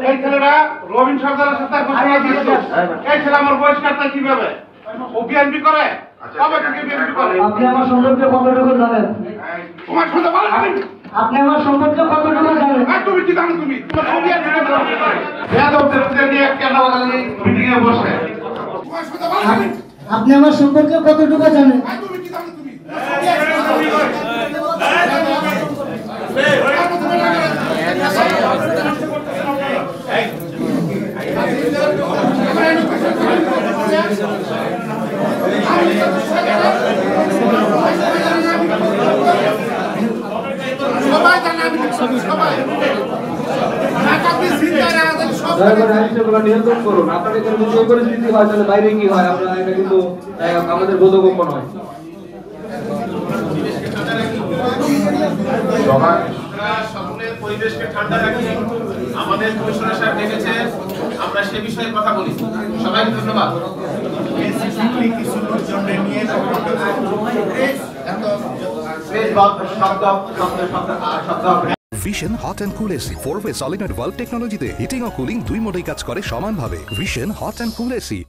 এই ছেলেরা রবিন সরকারের সাথে ঘোষণা দিয়েছিল। এই ছেলে আমার বহিষ্কারটা কিভাবে? ও বিএনপি করে? কবে থেকে বিএনপি করে? আপনি আমার সম্পর্কে কতটুকু জানেন? তোমার সাথে বলা যাবে না। আপনি আমার সম্পর্কে কতটুকু জানেন? আর তুমি কি জানো? তুমি তোমার বিএনপি করে? বেয়াদবদের নিয়ে কেন মিটিং এ বসে? তোমার সাথে বলা যাবে না। আপনি আমার সম্পর্কে কতটুকু জানেন? আর তুমি কি জানো? তুমি সবাই জানে, আমি সবাই নিয়ন্ত্রণ করুন। আপনার এখানে যদি এই পরিস্থিতি হয় তাহলে বাইরে কি হয় আপনারা এটা কিন্তু আমাদের বোধগম্য নয়। সকলের পরিবেশকে ঠান্ডা রাখি। আমাদের কমিশনার সাহেব ডেকেছেন, আমরা সে বিষয়ে কথা বলি। সবাইকে ধন্যবাদ। Vision Hot and Cool AC 4-way solenoid valve technology তে হিটিং ও কুলিং দুই মোডেই কাজ করে সমানভাবে। Vision Hot and Cool AC